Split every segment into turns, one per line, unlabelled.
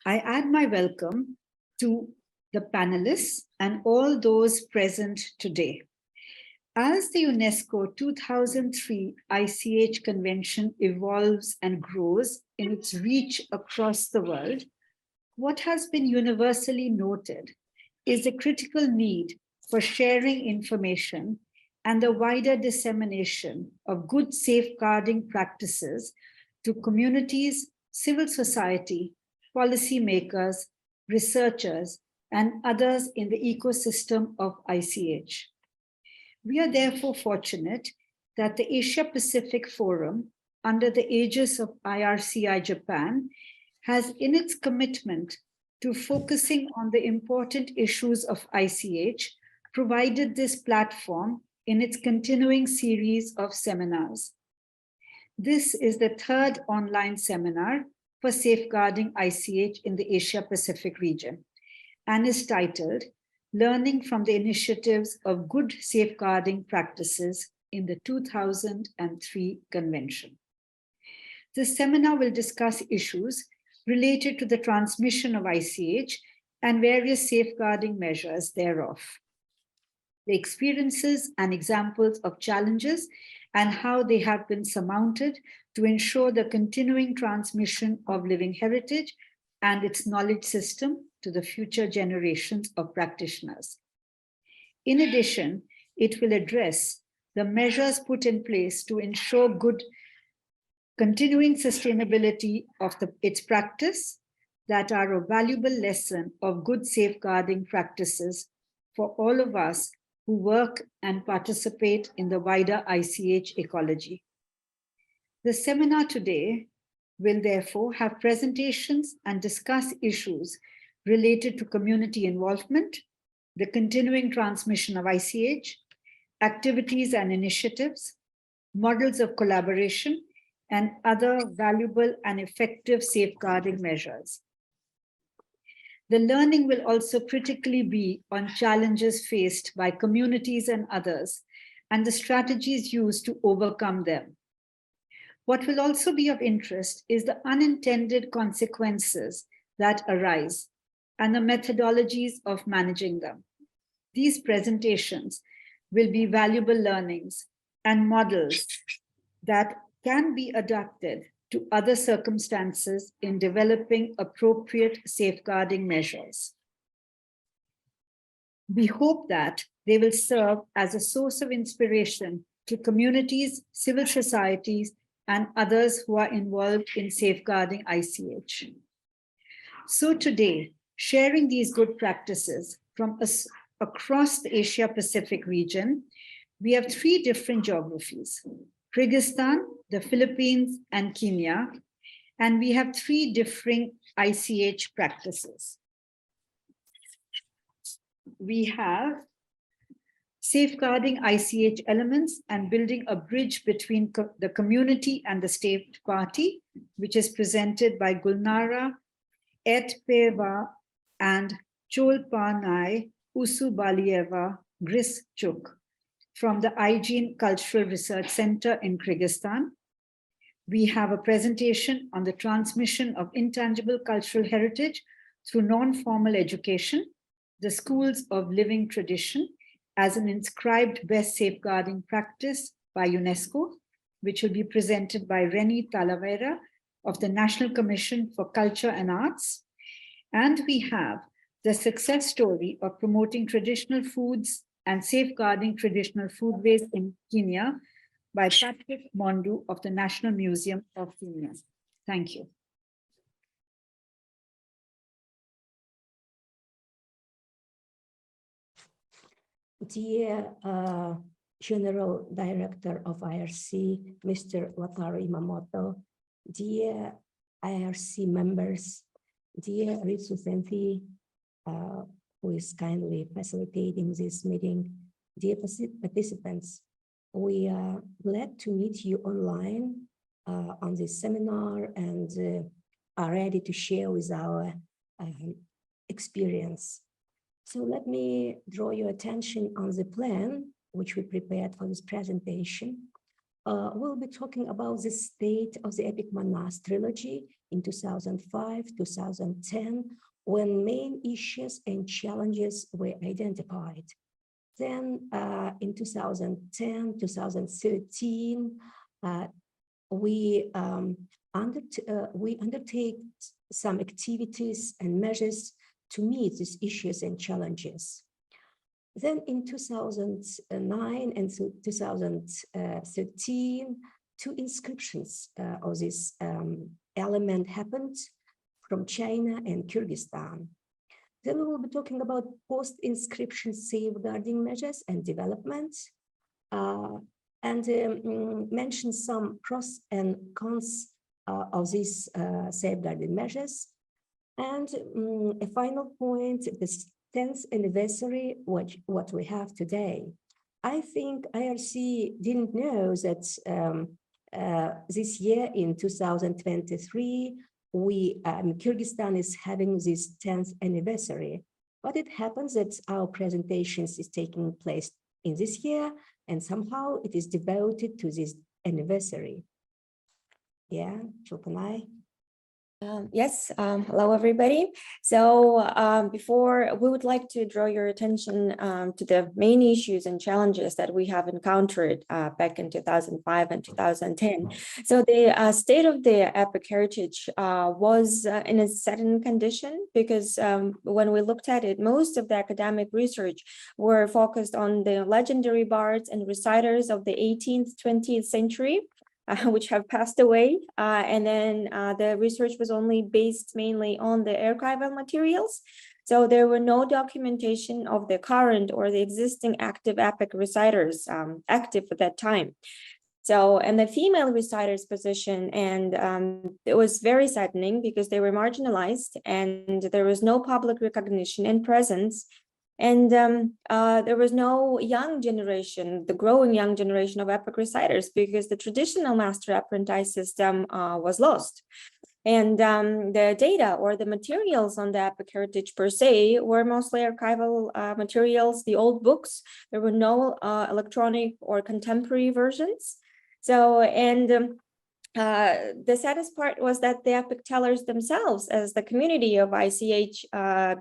I add my welcome to the panelists and all those present today. As the UNESCO 2003 ICH Convention evolves and grows in its reach across the world, what has been universally noted is the critical need for sharing information and the wider dissemination of good safeguarding practices to communities, civil society, policymakers, researchers, and others in the ecosystem of ICH. We are therefore fortunate that the Asia-Pacific Forum, under the aegis of IRCI Japan, has in its commitment to focusing on the important issues of ICH, provided this platform in its continuing series of seminars. This is the third online seminar for safeguarding ICH in the Asia-Pacific region and is titled Learning from the Initiatives of Good Safeguarding Practices in the 2003 Convention. This seminar will discuss issues related to the transmission of ICH and various safeguarding measures thereof, the experiences and examples of challenges and how they have been surmounted to ensure the continuing transmission of living heritage and its knowledge system to the future generations of practitioners. In addition, it will address the measures put in place to ensure good continuing sustainability of its practice that are a valuable lesson of good safeguarding practices for all of us who work and participate in the wider ICH ecology. The seminar today will therefore have presentations and discuss issues related to community involvement, the continuing transmission of ICH, activities and initiatives, models of collaboration, and other valuable and effective safeguarding measures. The learning will also critically be on challenges faced by communities and others, and the strategies used to overcome them. What will also be of interest is the unintended consequences that arise and the methodologies of managing them. These presentations will be valuable learnings and models that can be adapted to other circumstances in developing appropriate safeguarding measures. We hope that they will serve as a source of inspiration to communities, civil societies, and others who are involved in safeguarding ICH. So today, sharing these good practices from across the Asia-Pacific region, we have three different geographies: Kyrgyzstan, the Philippines, and Kenya, and we have three different ICH practices. We have safeguarding ICH elements and building a bridge between the community and the state party, which is presented by Gulnara, Aitpaeva, and Cholponai, Usubalieva-Gryshchuk from the Aigine Cultural Research Center in Kyrgyzstan. We have a presentation on the transmission of intangible cultural heritage through non-formal education, the schools of living tradition, as an inscribed best safeguarding practice by UNESCO, which will be presented by Renee Talavera of the National Commission for Culture and Arts. And we have the success story of promoting traditional foods and safeguarding traditional foodways in Kenya by Patrick Maundu of the National Museum of Kenya. Thank you.
Dear General Director of IRC, Mr. Wataru Imamoto, dear IRC members, dear Ritu Sethi, who is kindly facilitating this meeting, dear participants, we are glad to meet you online on this seminar and are ready to share with our experience. So let me draw your attention on the plan which we prepared for this presentation. We'll be talking about the state of the epic Manas trilogy in 2005, 2010, when main issues and challenges were identified. Then in 2010, 2013, we undertake some activities and measures to meet these issues and challenges. Then in 2009 and 2013, two inscriptions of this element happened from China and Kyrgyzstan. Then we will be talking about post-inscription safeguarding measures and developments, and mention some pros and cons of these safeguarding measures. And a final point, the 10th anniversary, what we have today. I think IRC didn't know that this year in 2023, Kyrgyzstan is having this 10th anniversary, but it happens that our presentations is taking place in this year, and somehow it is devoted to this anniversary. Yeah, Cholponai.
Yes, hello everybody. So before, we would like to draw your attention to the main issues and challenges that we have encountered back in 2005 and 2010. So the state of the epic heritage was in a certain condition, because when we looked at it, most of the academic research were focused on the legendary bards and reciters of the 18th, 20th century, which have passed away, and then the research was only based mainly on the archival materials. So there were no documentation of the current or the existing active epic reciters active at that time. So, and the female reciters' position, and it was very saddening because they were marginalized and there was no public recognition and presence. And there was no young generation, the growing young generation of epic reciters, because the traditional master-apprentice system was lost. And the data or the materials on the epic heritage per se were mostly archival materials, the old books. There were no electronic or contemporary versions. So, and the saddest part was that the epic tellers themselves, as the community of ICH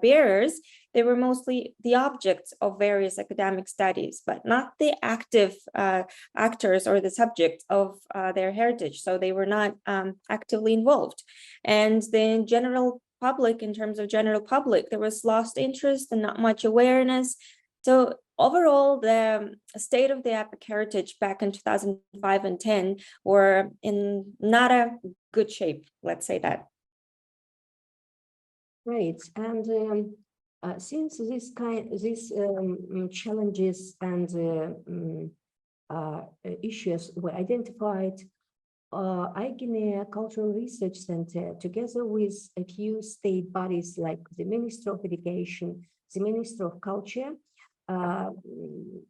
bearers, they were mostly the objects of various academic studies, but not the active actors or the subjects of their heritage. So they were not actively involved. And the general public, in terms of general public, there was lost interest and not much awareness. So overall, the state of the epic heritage back in 2005 and 10 were in not a good shape, let's say that.
Right, and since these challenges and issues were identified, Aigine Cultural Research Center, together with a few state bodies like the Ministry of Education, the Ministry of Culture,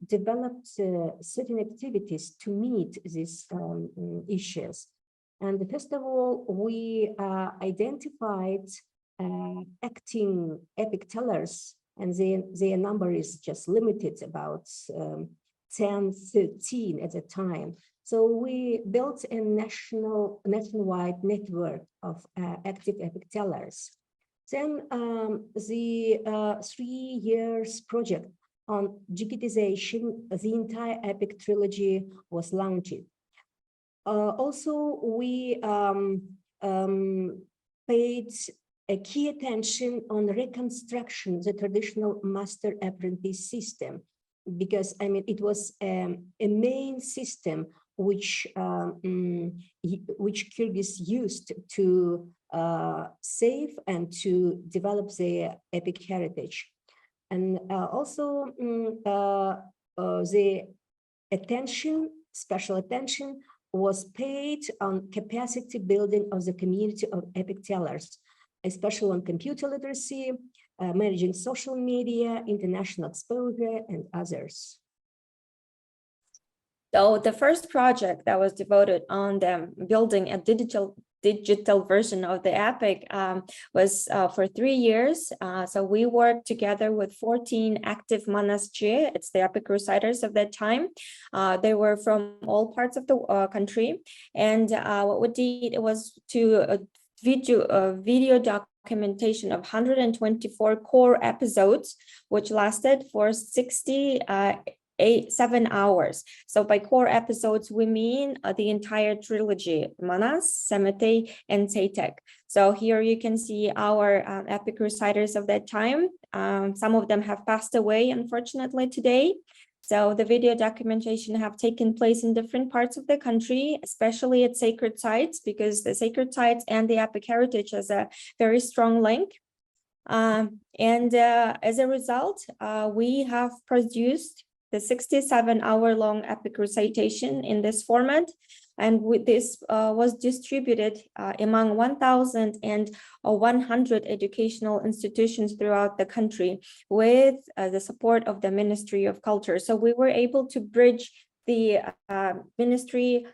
developed certain activities to meet these issues. And first of all, we identified acting epic tellers, and their number is just limited, about 10, 13 at the time. So we built a nationwide network of active epic tellers. Then the 3 years project on digitization, the entire epic trilogy was launched. Also, we paid a key attention on reconstruction, the traditional master apprentice system, because I mean it was a main system which Kyrgyz used to save and to develop their epic heritage. And also the special attention was paid on capacity building of the community of epic tellers, especially on computer literacy, managing social media, international exposure, and others.
So the first project that was devoted on them building a digital version of the epic was for 3 years. So we worked together with 14 active manasche, it's the epic reciters of that time. They were from all parts of the country. And what we did was to video documentation of 124 core episodes, which lasted for 7 hours. So by core episodes, we mean the entire trilogy, Manas, Semete, and Sethi. So here you can see our epic reciters of that time. Some of them have passed away, unfortunately, today. So the video documentation have taken place in different parts of the country, especially at sacred sites, because the sacred sites and the epic heritage has a very strong link. As a result, we have produced the 67-hour-long epic recitation in this format, and this was distributed among 1,100 educational institutions throughout the country with the support of the Ministry of Culture. So we were able to bridge the ministry,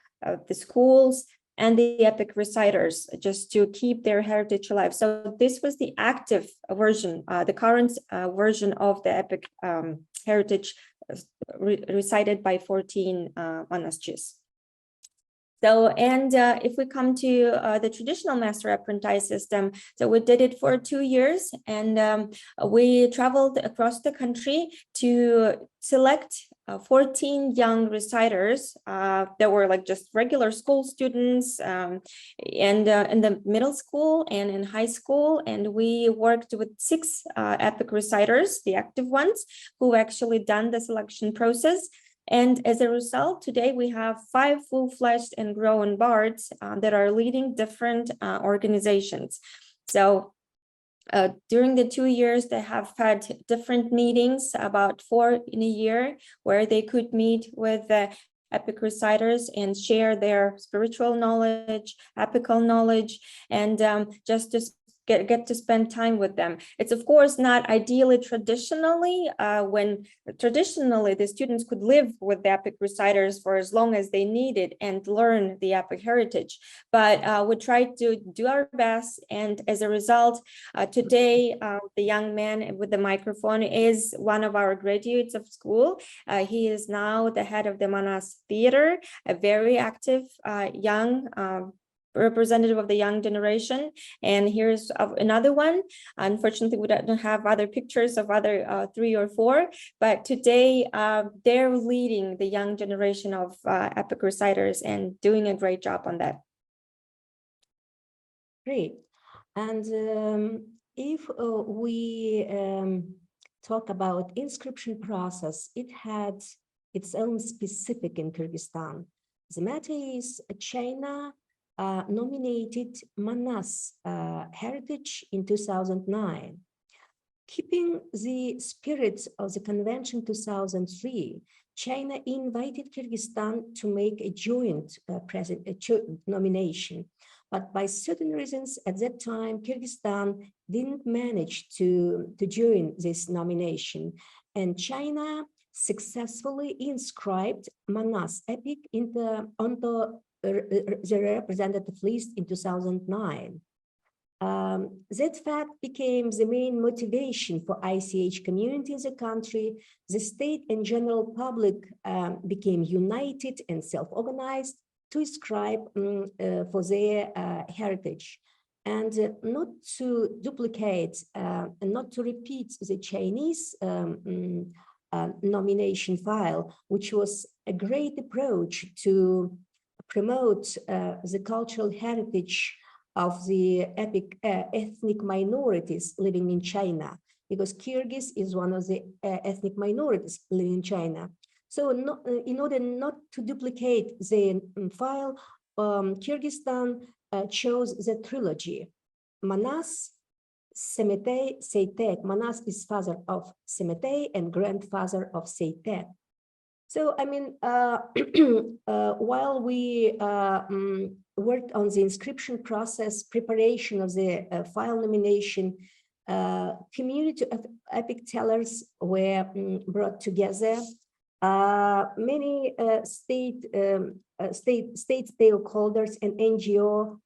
the schools, and the epic reciters just to keep their heritage alive. So this was the active version, the current version of the epic heritage recited by 14 monasties. So, and if we come to the traditional master apprentice system, so we did it for 2 years, and we traveled across the country to select 14 young reciters that were like just regular school students, and in the middle school and in high school. And we worked with 6 epic reciters, the active ones, who actually done the selection process. And as a result, today we have 5 full-fledged and grown bards that are leading different organizations. So during the 2 years, they have had different meetings, about 4 in a year, where they could meet with the epic reciters and share their spiritual knowledge, epical knowledge, and just to get to spend time with them. It's of course not ideally traditionally, when traditionally the students could live with the epic reciters for as long as they needed and learn the epic heritage. But we tried to do our best, and as a result, today the young man with the microphone is one of our graduates of school. He is now the head of the Manas Theater, a very active young representative of the young generation. And here's another one. Unfortunately, we don't have other pictures of other 3 or 4, but today they're leading the young generation of epic reciters and doing a great job on that.
Great. And if we talk about inscription process, it had its own specific in Kyrgyzstan. The matter is China nominated Manas heritage in 2009. Keeping the spirit of the convention 2003, China invited Kyrgyzstan to make a joint nomination. But by certain reasons at that time, Kyrgyzstan didn't manage to join this nomination. And China successfully inscribed Manas epic onto the representative list in 2009. That fact became the main motivation for ICH community in the country. The state and general public became united and self-organized to inscribe for their heritage, and not to duplicate and not to repeat the Chinese nomination file, which was a great approach to promote the cultural heritage of the ethnic minorities living in China, because Kyrgyz is one of the ethnic minorities living in China. So in order not to duplicate the file, Kyrgyzstan chose the trilogy, Manas, Semete, Sethi. Manas is father of Semete and grandfather of Sethi. So, I mean, while we worked on the inscription process, preparation of the file nomination, community of epic tellers were brought together. Many state stakeholders and NGO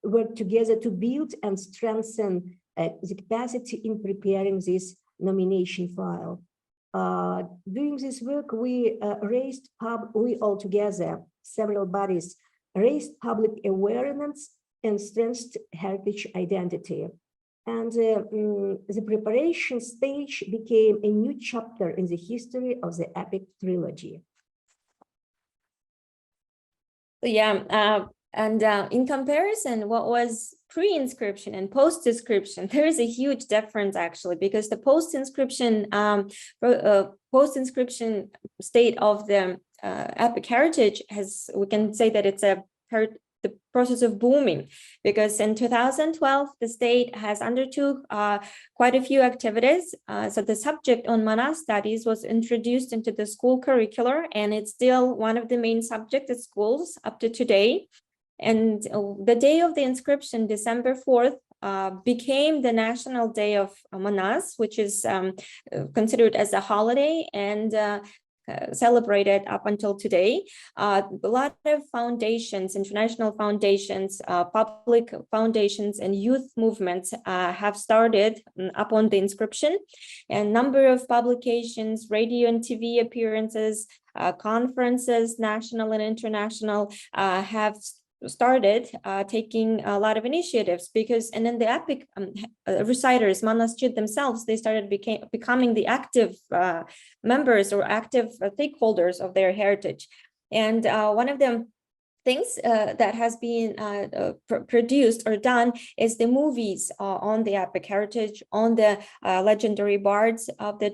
worked together to build and strengthen the capacity in preparing this nomination file. Doing this work, we all together, several bodies, raised public awareness and strengthened heritage identity. And the preparation stage became a new chapter in the history of the epic trilogy.
Yeah, and in comparison, what was pre-inscription and post-inscription, there is a huge difference actually, because the post-inscription state of the epic heritage has, we can say that it's the process of booming, because in 2012 the state has undertook quite a few activities. So the subject on Manas studies was introduced into the school curricular, and it's still one of the main subjects at schools up to today. And the day of the inscription, December 4th, became the National Day of Manas, which is considered as a holiday and celebrated up until today. A lot of foundations, international foundations, public foundations, and youth movements have started upon the inscription. And number of publications, radio and TV appearances, conferences, national and international, have started taking a lot of initiatives, because, and then the epic reciters, Manasjid themselves, they started becoming the active members or active stakeholders of their heritage. And one of the things that has been produced or done is the movies on the epic heritage, on the legendary bards of the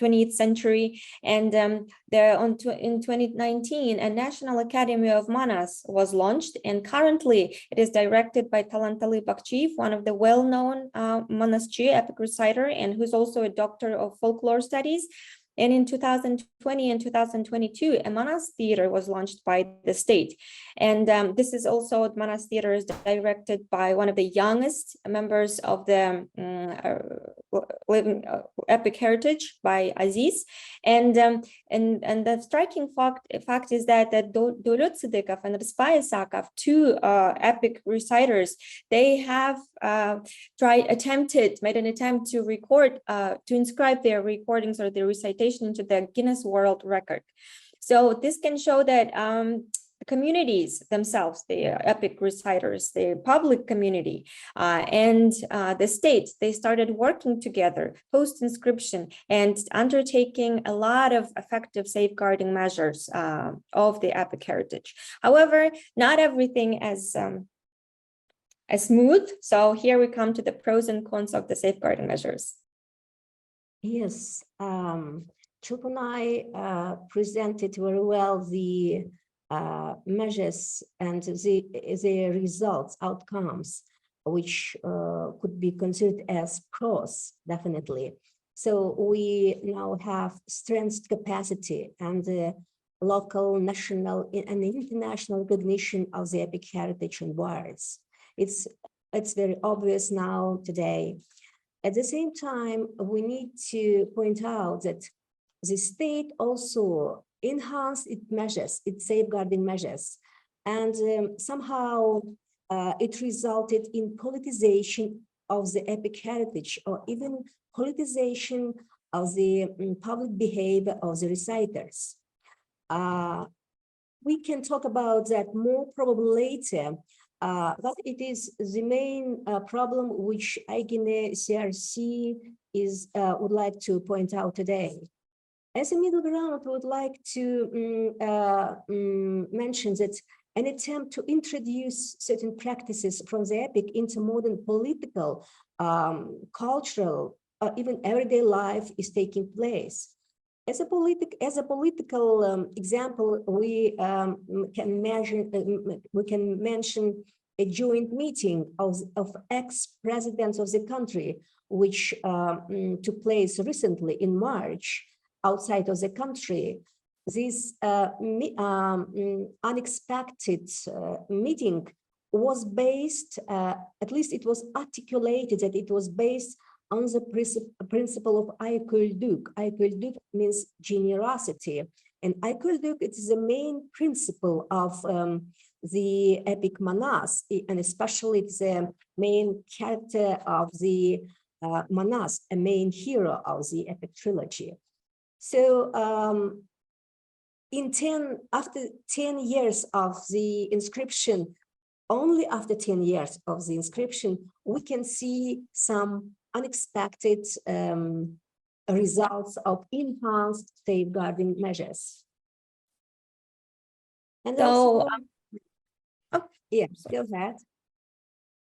20th century. And in 2019, a National Academy of Manas was launched, and currently it is directed by Talantali Bakchiv, one of the well-known Manaschi epic reciter, and who's also a doctor of folklore studies. And in 2020 and 2022, a Manas theater was launched by the state. And this is also, Manas theater is directed by one of the youngest members of the living epic heritage, by Aziz. And the striking fact is that Dolut Sidikov and Rspaye Sakov, two epic reciters, they have made an attempt to record, to inscribe their recordings or their recitation into the Guinness World Record. So this can show that the communities themselves, the epic reciters, the public community, and the state, they started working together post-inscription and undertaking a lot of effective safeguarding measures of the epic heritage. However, not everything as smooth. So here we come to the pros and cons of the safeguarding measures.
Yes, Cholponai presented very well the measures and the results, outcomes, which could be considered as pros, definitely. So we now have strengthened capacity and the local, national, and international recognition of the epic heritage and bards. It's very obvious now today. At the same time, we need to point out that the state also enhanced its measures, its safeguarding measures, and somehow it resulted in politicization of the epic heritage, or even politicization of the public behavior of the reciters. We can talk about that more probably later, but it is the main problem which Aigine CRC would like to point out today. As a middle ground, we would like to mention that an attempt to introduce certain practices from the epic into modern political, cultural, or even everyday life is taking place. As a political example, we can mention a joint meeting of ex-presidents of the country, which took place recently in March outside of the country. This unexpected meeting was based, at least it was articulated that it was based on the principle of Aikulduk. Aikulduk means generosity, and Aikulduk is the main principle of the epic Manas, and especially it's the main character of the Manas, a main hero of the epic trilogy. So after 10 years of the inscription, only after 10 years of the inscription, we can see some unexpected results of enhanced safeguarding measures. And
So,
also,
yeah,
go ahead.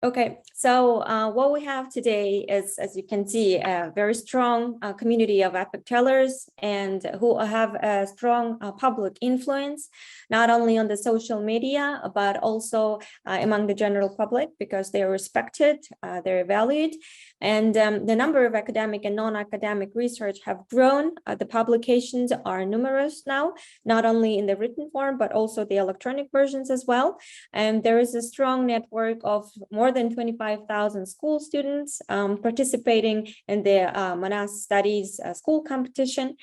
Okay, so what we have today is, as you can see, a very strong community of epic tellers and who have a strong public influence, not only on the social media, but also among the general public, because they are respected, they're valued, and the number of academic and non-academic research have grown. The publications are numerous now, not only in the written form, but also the electronic versions as well. And there is a strong network of more than 25,000 school students participating in the Manas Studies school competition.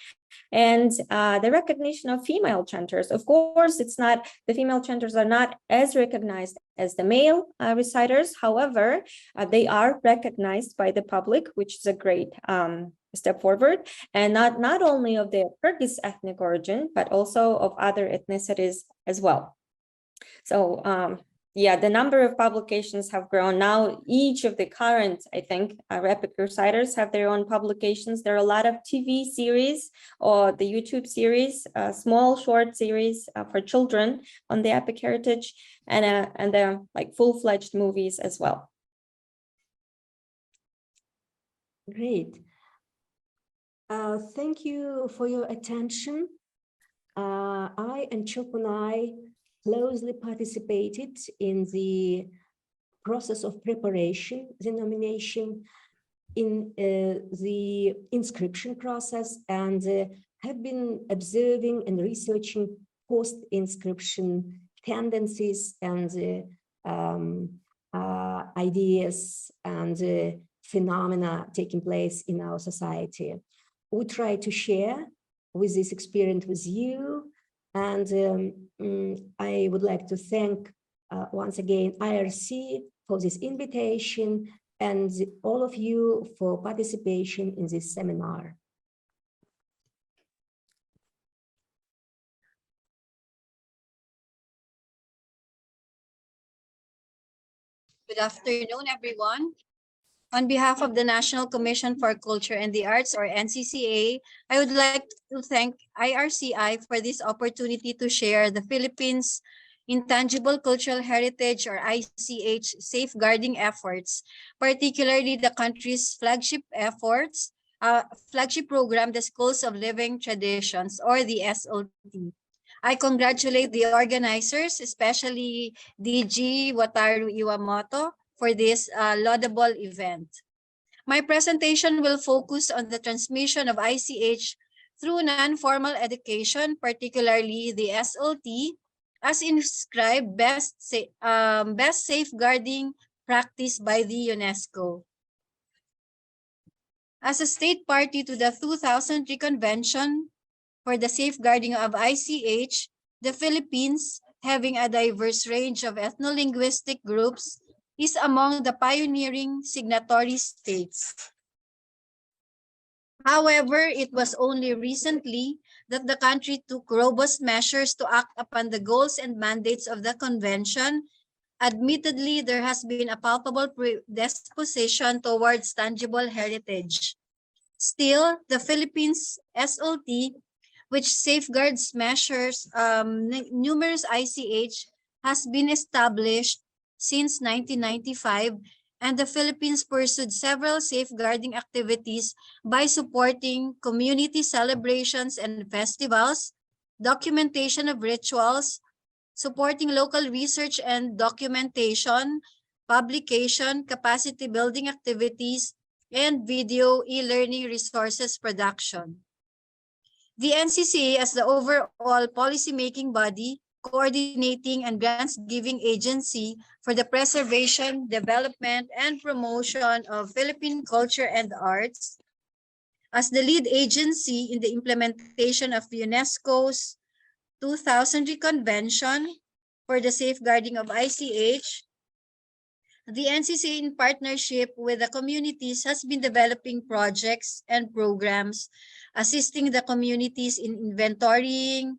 And the recognition of female chanters, of course, the female chanters are not as recognized as the male reciters. However, they are recognized by the public, which is a great step forward, and not only of the Kyrgyz ethnic origin, but also of other ethnicities as well. So yeah, the number of publications have grown. Now, each of the current, I think, epic reciters have their own publications. There are a lot of TV series or the YouTube series, small short series for children on the epic heritage, and like full-fledged movies as well.
Great. Thank you for your attention. I and Cholponai closely participated in the process of preparation, the nomination, in the inscription process, and have been observing and researching post-inscription tendencies and ideas and phenomena taking place in our society. We try to share with this experience with you. And I would like to thank once again IRC for this invitation and all of you for participation in this seminar.
Good afternoon, everyone. On behalf of the National Commission for Culture and the Arts, or NCCA, I would like to thank IRCI for this opportunity to share the Philippines' Intangible Cultural Heritage, or ICH, safeguarding efforts, particularly the country's flagship program, the Schools of Living Traditions, or the SLT. I congratulate the organizers, especially DG Wataru Iwamoto, for this laudable event. My presentation will focus on the transmission of ICH through non-formal education, particularly the SLT, as inscribed best safeguarding practice by the UNESCO. As a state party to the 2003 Convention for the Safeguarding of ICH, the Philippines, having a diverse range of ethno-linguistic groups, is among the pioneering signatory states. However, it was only recently that the country took robust measures to act upon the goals and mandates of the convention. Admittedly, there has been a palpable predisposition towards tangible heritage. Still, the Philippines SLT, which safeguards measures numerous ICH, has been established since 1995, and the Philippines pursued several safeguarding activities by supporting community celebrations and festivals, documentation of rituals, supporting local research and documentation, publication, capacity building activities, and video e-learning resources production. The NCCA, as the overall policy-making body, coordinating and grants-giving agency for the preservation, development, and promotion of Philippine culture and arts, as the lead agency in the implementation of UNESCO's 2003 Convention for the Safeguarding of ICH, the NCCA, in partnership with the communities, has been developing projects and programs assisting the communities in inventorying,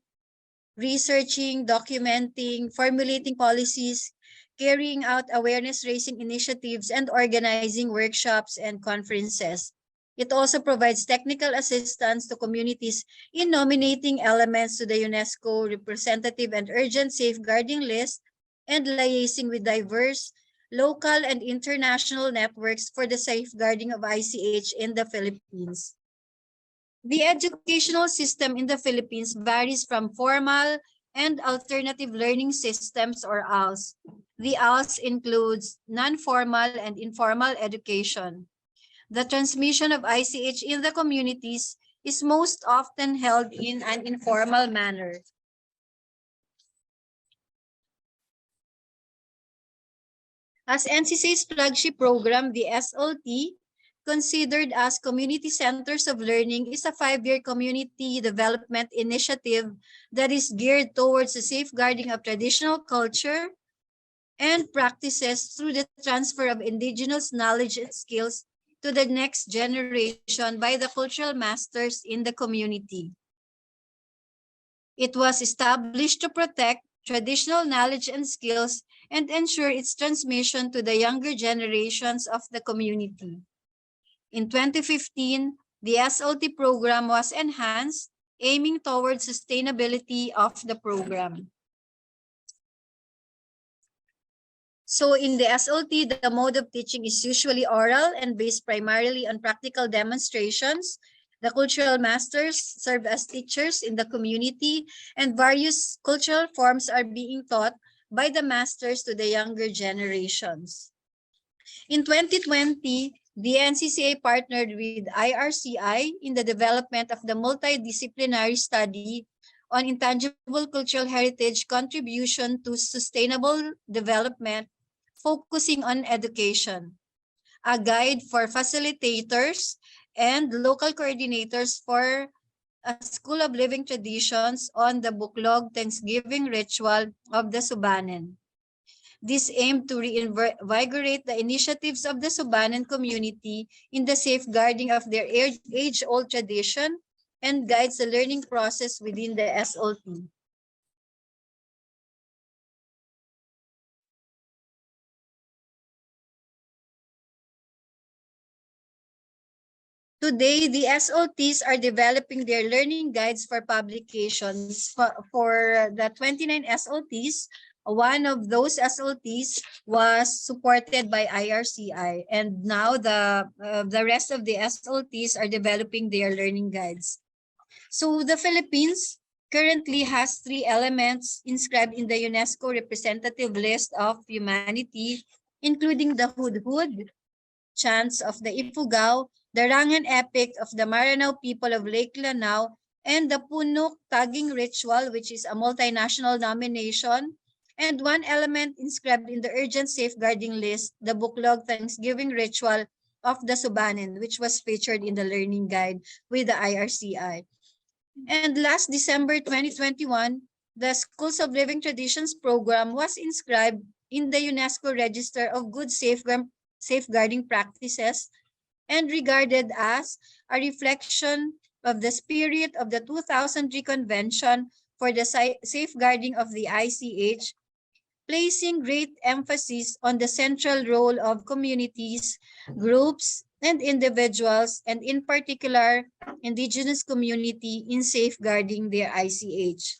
researching, documenting, formulating policies, carrying out awareness-raising initiatives, and organizing workshops and conferences. It also provides technical assistance to communities in nominating elements to the UNESCO representative and urgent safeguarding list and liaising with diverse local and international networks for the safeguarding of ICH in the Philippines. The educational system in the Philippines varies from formal and alternative learning systems, or ALS. The ALS includes non-formal and informal education. The transmission of ICH in the communities is most often held in an informal manner. As NCC's flagship program, the SLT, considered as community centers of learning, is a 5-year community development initiative that is geared towards the safeguarding of traditional culture and practices through the transfer of indigenous knowledge and skills to the next generation by the cultural masters in the community. It was established to protect traditional knowledge and skills and ensure its transmission to the younger generations of the community. In 2015, the SLT program was enhanced, aiming towards sustainability of the program. So in the SLT, the mode of teaching is usually oral and based primarily on practical demonstrations. The cultural masters serve as teachers in the community, and various cultural forms are being taught by the masters to the younger generations. In 2020, the NCCA partnered with IRCI in the development of the multidisciplinary study on intangible cultural heritage contribution to sustainable development, focusing on education, a guide for facilitators and local coordinators for a School of Living Traditions on the Buklog Thanksgiving ritual of the Subanen. This aimed to reinvigorate the initiatives of the Subanen community in the safeguarding of their age-old tradition and guides the learning process within the SLT. Today, the SLTs are developing their learning guides for publications for the 29 SLTs. One of those SLTs was supported by IRCI, and now the rest of the SLTs are developing their learning guides. So the Philippines currently has 3 elements inscribed in the UNESCO representative list of humanity, including the Hudhud, chants of the Ifugao, the Rangan epic of the Maranao people of Lake Lanao, and the Punuk tagging ritual, which is a multinational nomination, and 1 element inscribed in the urgent safeguarding list, the Buklog Thanksgiving ritual of the Subanen, which was featured in the learning guide with the IRCI. And last December 2021, the Schools of Living Traditions program was inscribed in the UNESCO Register of Good Safeguarding Practices and regarded as a reflection of the spirit of the 2003 Convention for the Safeguarding of the ICH, placing great emphasis on the central role of communities, groups, and individuals, and in particular, indigenous community in safeguarding their ICH.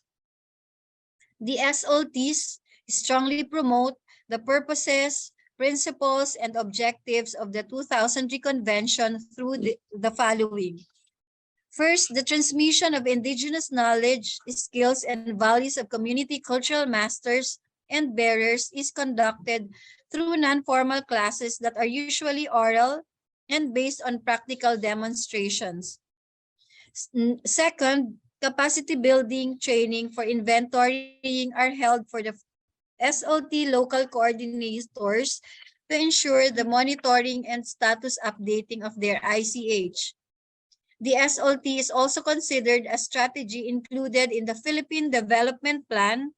The SLTs strongly promote the purposes, principles, and objectives of the 2003 Convention through the following. First, the transmission of indigenous knowledge, skills, and values of community cultural masters and bearers is conducted through non-formal classes that are usually oral and based on practical demonstrations. Second, capacity building training for inventorying are held for the SLT local coordinators to ensure the monitoring and status updating of their ICH. The SLT is also considered a strategy included in the Philippine Development Plan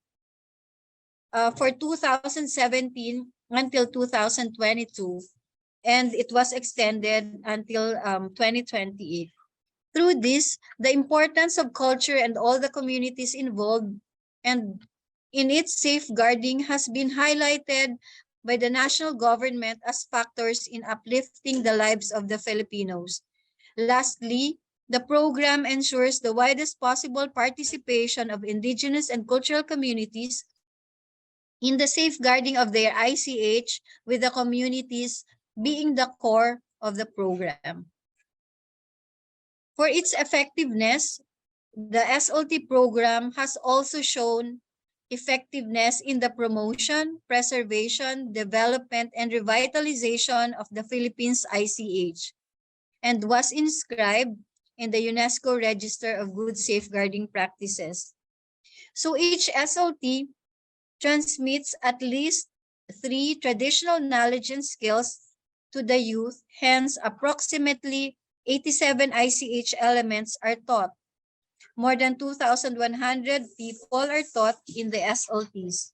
for 2017 until 2022, and it was extended until 2028. Through this, the importance of culture and all the communities involved and in its safeguarding has been highlighted by the national government as factors in uplifting the lives of the Filipinos. Lastly, the program ensures the widest possible participation of indigenous and cultural communities in the safeguarding of their ICH, with the communities being the core of the program. For its effectiveness, the SLT program has also shown effectiveness in the promotion, preservation, development, and revitalization of the Philippines ICH, and was inscribed in the UNESCO Register of Good Safeguarding Practices. So each SLT transmits at least 3 traditional knowledge and skills to the youth. Hence, approximately 87 ICH elements are taught. More than 2,100 people are taught in the SLTs.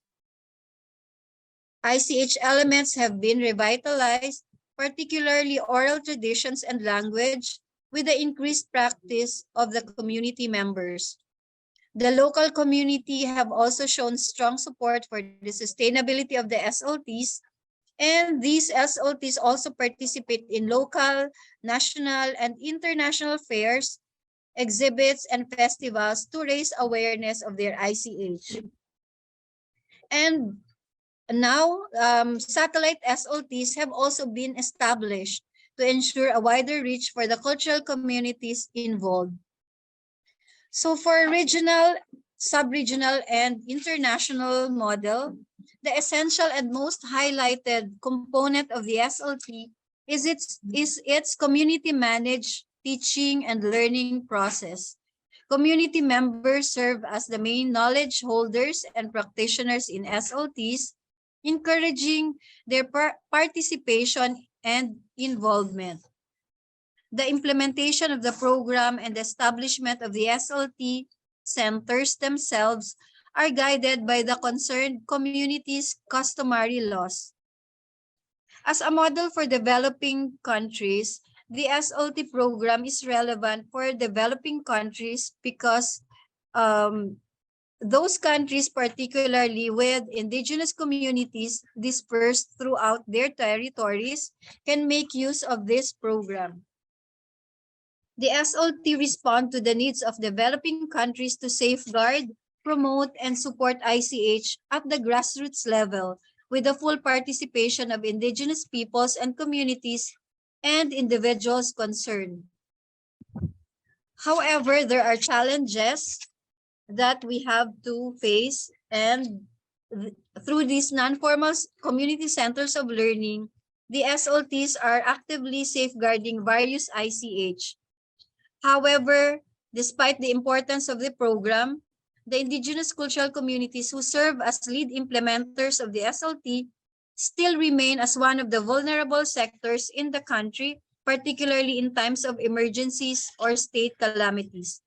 ICH elements have been revitalized, particularly oral traditions and language, with the increased practice of the community members. The local community have also shown strong support for the sustainability of the SLTs, and these SLTs also participate in local, national, and international fairs, exhibits, and festivals to raise awareness of their ICH. And now, satellite SLTs have also been established to ensure a wider reach for the cultural communities involved. So for regional, sub-regional, and international model, the essential and most highlighted component of the SLT is its community-managed teaching and learning process. Community members serve as the main knowledge holders and practitioners in SLTs, encouraging their participation and involvement. The implementation of the program and the establishment of the SLT centers themselves are guided by the concerned community's customary laws. As a model for developing countries, the SLT program is relevant for developing countries because those countries, particularly with indigenous communities dispersed throughout their territories, can make use of this program. The SLT respond to the needs of developing countries to safeguard, promote, and support ICH at the grassroots level with the full participation of indigenous peoples and communities and individuals concerned. However, there are challenges that we have to face, and through these non-formal community centers of learning, the SLTs are actively safeguarding various ICH. However, despite the importance of the program, the indigenous cultural communities who serve as lead implementers of the SLT still remain as one of the vulnerable sectors in the country, particularly in times of emergencies or state calamities.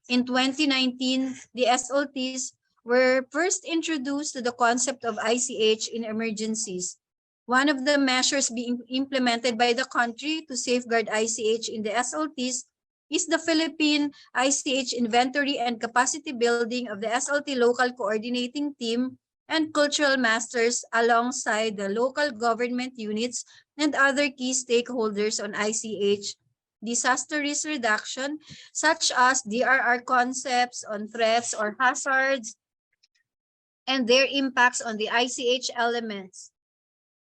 In 2019, the SLTs were first introduced to the concept of ICH in emergencies. One of the measures being implemented by the country to safeguard ICH in the SLTs is the Philippine ICH inventory and capacity building of the SLT local coordinating team and cultural masters alongside the local government units and other key stakeholders on ICH disaster risk reduction, such as DRR concepts on threats or hazards and their impacts on the ICH elements.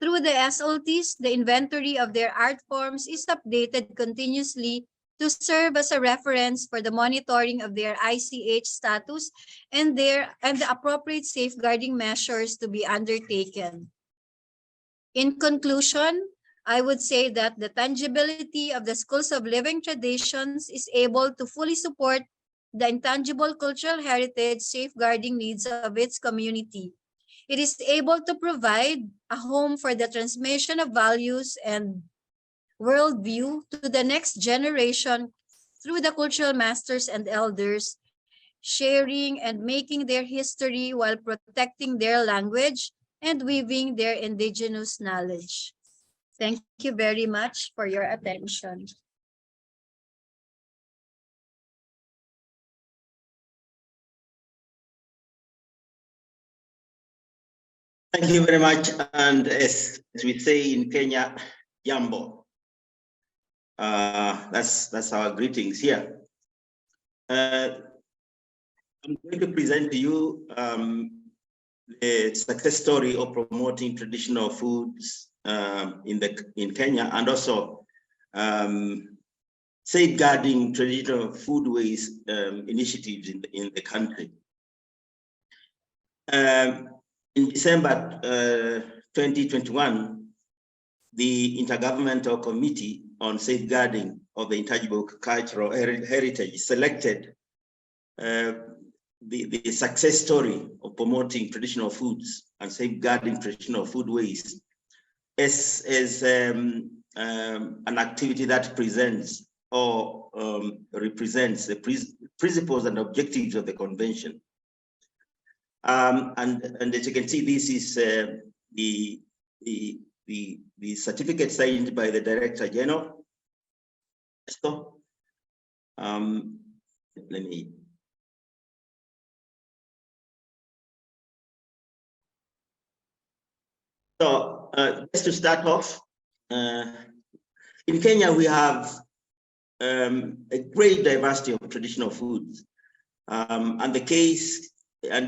Through the SLTs, the inventory of their art forms is updated continuously to serve as a reference for the monitoring of their ICH status and the appropriate safeguarding measures to be undertaken. In conclusion, I would say that the tangibility of the schools of living traditions is able to fully support the intangible cultural heritage safeguarding needs of its community. It is able to provide a home for the transmission of values and worldview to the next generation through the cultural masters and elders, sharing and making their history while protecting their language and weaving their indigenous knowledge. Thank you very much for your attention.
Thank you very much. And as we say in Kenya, Jambo. That's our greetings here. I'm going to present to you the success story of promoting traditional foods in Kenya, and also safeguarding traditional foodways initiatives in the country. In December 2021, the Intergovernmental Committee on Safeguarding of the Intangible Cultural Heritage selected the success story of promoting traditional foods and safeguarding traditional foodways as an activity that presents or represents the principles and objectives of the convention. And as you can see, this is the certificate signed by the Director General. Let me. So just to start off, in Kenya we have a great diversity of traditional foods, and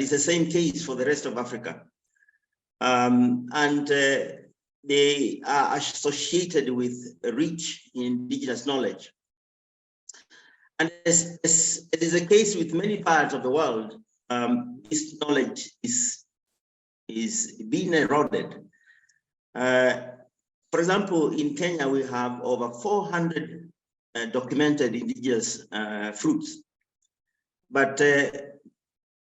it's the same case for the rest of Africa, and they are associated with rich indigenous knowledge. And as is the case with many parts of the world, this knowledge is being eroded. For example, in Kenya, we have over 400 documented indigenous fruits, but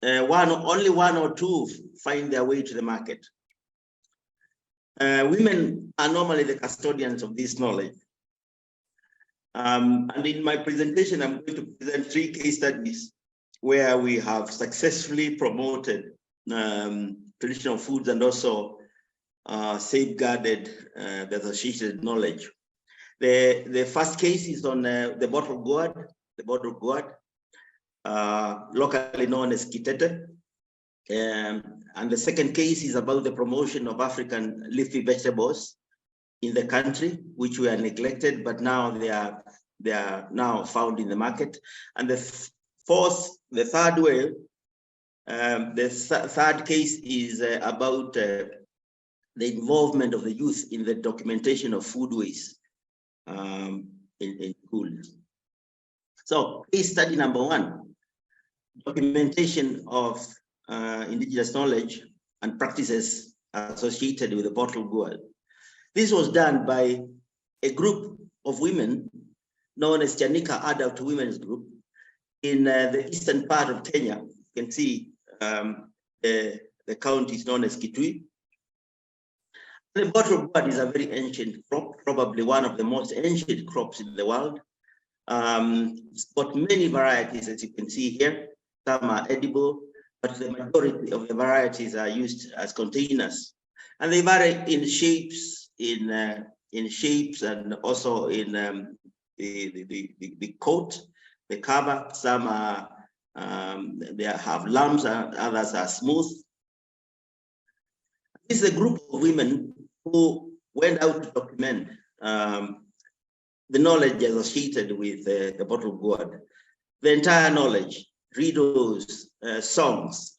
only one or two find their way to the market. Women are normally the custodians of this knowledge. And in my presentation, I'm going to present 3 case studies where we have successfully promoted traditional foods and also safeguarded the associated knowledge. The first case is on the bottle gourd, locally known as kitete. And the second case is about the promotion of African leafy vegetables in the country, which were neglected, but now they are now found in the market. And the third way, the third case is about the involvement of the youth in the documentation of foodways in schools. So case study number 1, documentation of indigenous knowledge and practices associated with the bottle gourd. This was done by a group of women known as Chanika Adult Women's Group in the eastern part of Kenya. You can see the county is known as Kitui. The bottle gourd is a very ancient crop, probably one of the most ancient crops in the world. It's got many varieties, as you can see here. Some are edible, but the majority of the varieties are used as containers, and they vary in shapes, and also in the coat, the cover. Some are they have lumps, and others are smooth. This is a group of women who went out to document the knowledge associated with the bottle gourd, the entire knowledge, riddles, songs,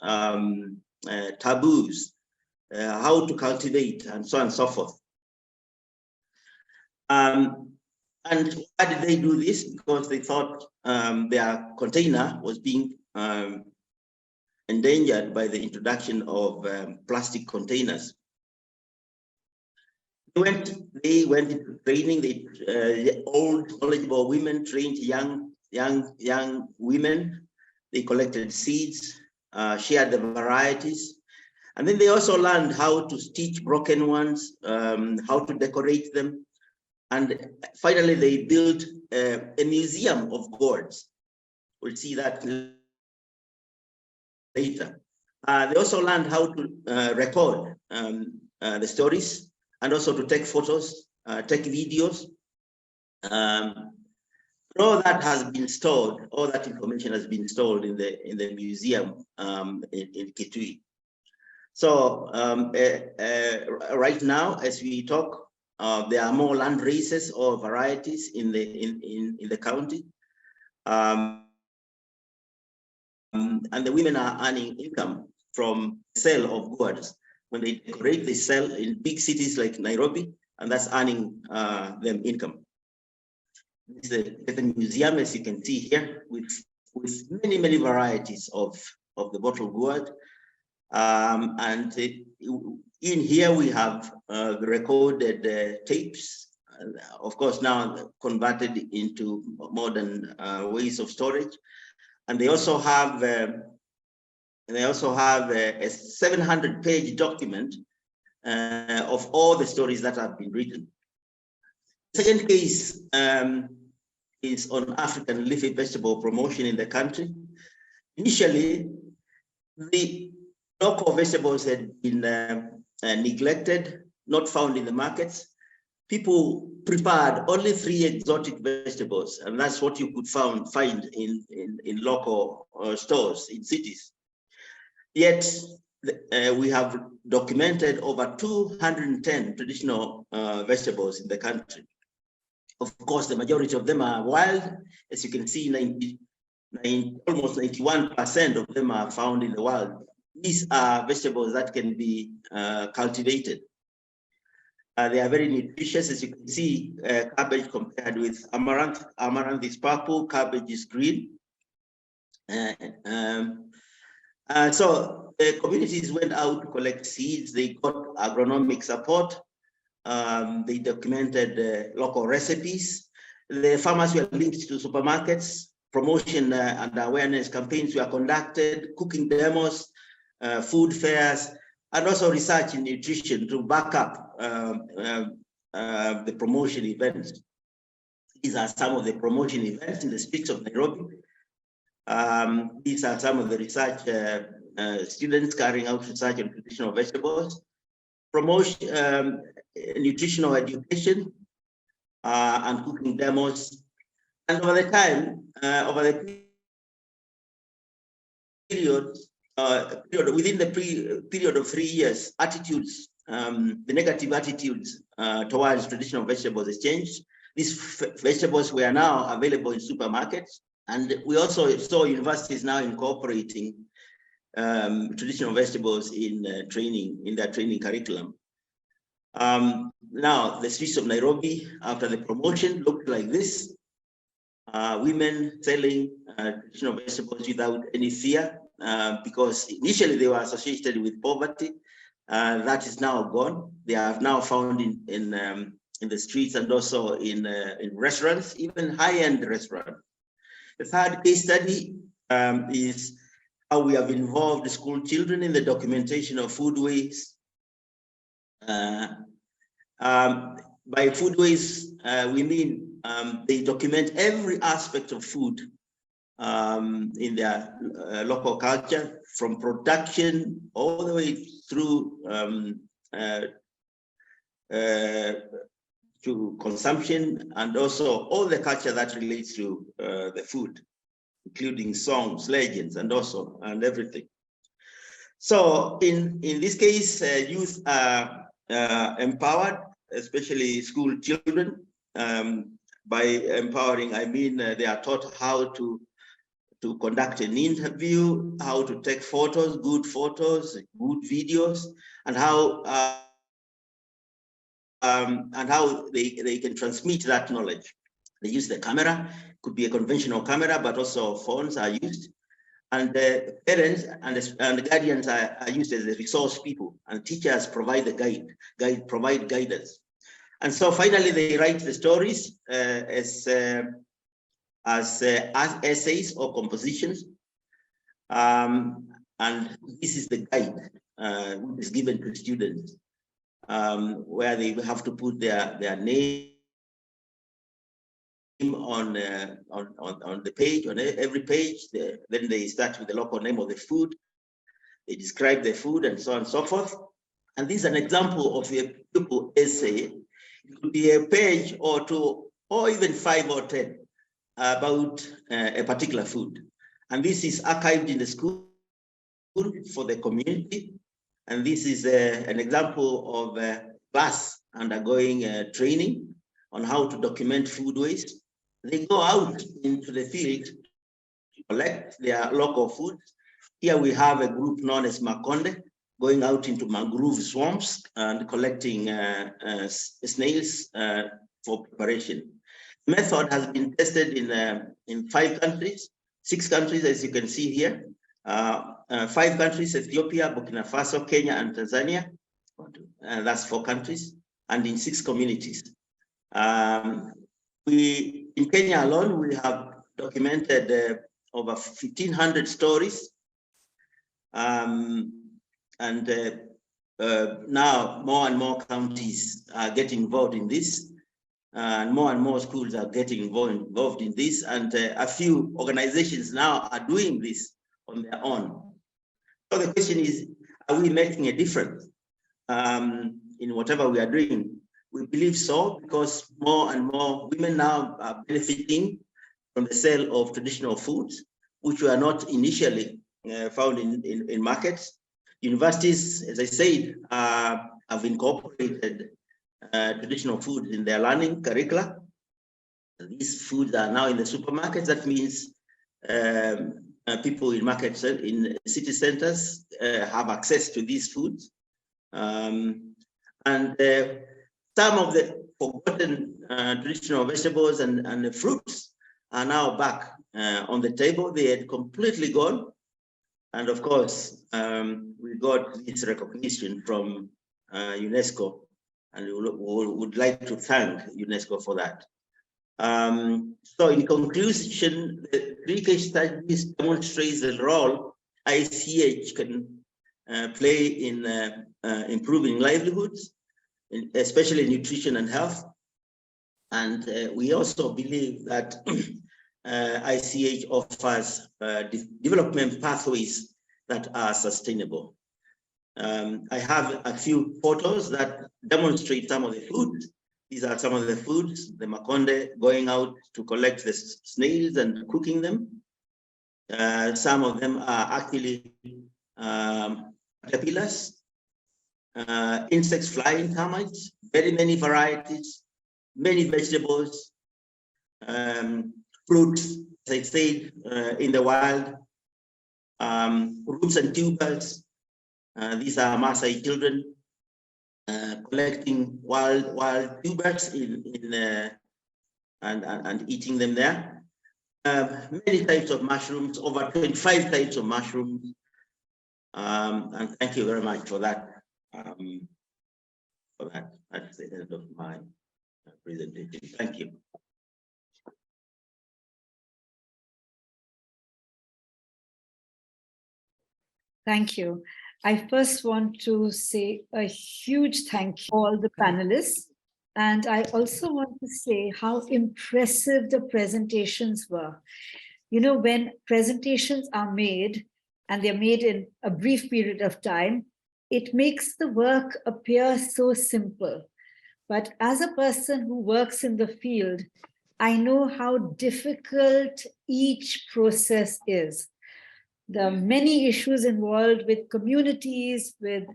taboos, how to cultivate, and so on and so forth. And why did they do this? Because they thought their container was being endangered by the introduction of plastic containers. They went into training. The old knowledgeable women trained young women. They collected seeds, shared the varieties, and then they also learned how to stitch broken ones, how to decorate them, and finally they built a museum of gourds. We'll see that later. They also learned how to record the stories, and also to take photos, take videos. All that has been stored, all that information has been stored in the museum in Kitui. So right now, as we talk, there are more land races or varieties in the county. And the women are earning income from sale of goods. When they decorate, they sell in big cities like Nairobi, and that's earning them income. This is the museum, as you can see here, with many, many varieties of the bottled gourd. And in here we have the recorded tapes, of course now converted into modern ways of storage. And they also have a 700-page document of all the stories that have been written. The second case is on African leafy vegetable promotion in the country. Initially, the local vegetables had been neglected, not found in the markets. People preferred only 3 exotic vegetables, and that's what you could find in local stores in cities. Yet we have documented over 210 traditional vegetables in the country. Of course, the majority of them are wild. As you can see, almost 91% of them are found in the wild. These are vegetables that can be cultivated. They are very nutritious. As you can see, cabbage compared with amaranth. Amaranth is purple, cabbage is green. So the communities went out to collect seeds. They got agronomic support. They documented local recipes. The farmers were linked to supermarkets. Promotion and awareness campaigns were conducted, cooking demos, food fairs, and also research in nutrition to back up the promotion events. These are some of the promotion events in the streets of Nairobi. These are some of the research students carrying out research on traditional vegetables, promotion, nutritional education, and cooking demos. And over the time, over the period, within the period of 3 years, attitudes, the negative attitudes towards traditional vegetables has changed. These vegetables were now available in supermarkets, and we also saw universities now incorporating traditional vegetables in their training curriculum. Now, the streets of Nairobi, after the promotion, looked like this. Women selling traditional vegetables without any fear, because initially they were associated with poverty. That is now gone. They are now found in the streets and also in restaurants, even high-end restaurants. The third case study is how we have involved school children in the documentation of food waste. By food waste, we mean they document every aspect of food in their local culture, from production all the way through to consumption, and also all the culture that relates to the food, including songs, legends, and everything. So in this case, youth are empowered, especially school children. By empowering, I mean they are taught how to conduct an interview, how to take photos, good videos, and how they can transmit that knowledge. They use the camera, could be a conventional camera, but also phones are used. And parents and guardians are used as the resource people, and teachers provide the provide guidance. And so finally, they write the stories as essays or compositions. And this is the guide which is given to students, where they have to put their name on the page, on every page. Then they start with the local name of the food. They describe the food and so on and so forth. And this is an example of a pupil essay. It could be a page or two, or even 5 or 10 about a particular food. And this is archived in the school for the community. And this is an example of a class undergoing training on how to document food waste. They go out into the field to collect their local food. Here we have a group known as Makonde going out into mangrove swamps and collecting snails for preparation. The method has been tested in 5 countries, 6 countries, as you can see here. 5 countries, Ethiopia, Burkina Faso, Kenya, and Tanzania. That's 4 countries, and in 6 communities. In Kenya alone, we have documented over 1,500 stories. Now more and more counties are getting involved in this, and more schools are getting involved in this, and a few organizations now are doing this on their own. So the question is, are we making a difference in whatever we are doing? We believe so, because more and more women now are benefiting from the sale of traditional foods, which were not initially found in markets. Universities, as I said, have incorporated traditional foods in their learning curricula. These foods are now in the supermarkets. That means people in markets, in city centers, have access to these foods. Some of the forgotten traditional vegetables and the fruits are now back on the table. They had completely gone. And of course, we got this recognition from UNESCO, and we would like to thank UNESCO for that. So in conclusion, the 3 case studies demonstrates the role ICH can play in improving livelihoods, especially nutrition and health. And we also believe that ICH offers development pathways that are sustainable. I have a few photos that demonstrate some of the food. These are some of the foods, the Makonde going out to collect the snails and cooking them. Some of them are actually caterpillars, insects, flying termites, very many varieties, many vegetables, fruits, as I said, in the wild, roots and tubers. These are Maasai children collecting wild tubers and eating them there. Many types of mushrooms, over 25 types of mushrooms. And thank you very much for that. That's the end of my presentation. Thank you.
Thank you. I first want to say a huge thank you to all the panelists. And I also want to say how impressive the presentations were. You know, when presentations are made, and they're made in a brief period of time, it makes the work appear so simple. But as a person who works in the field, I know how difficult each process is. There are many issues involved with communities, with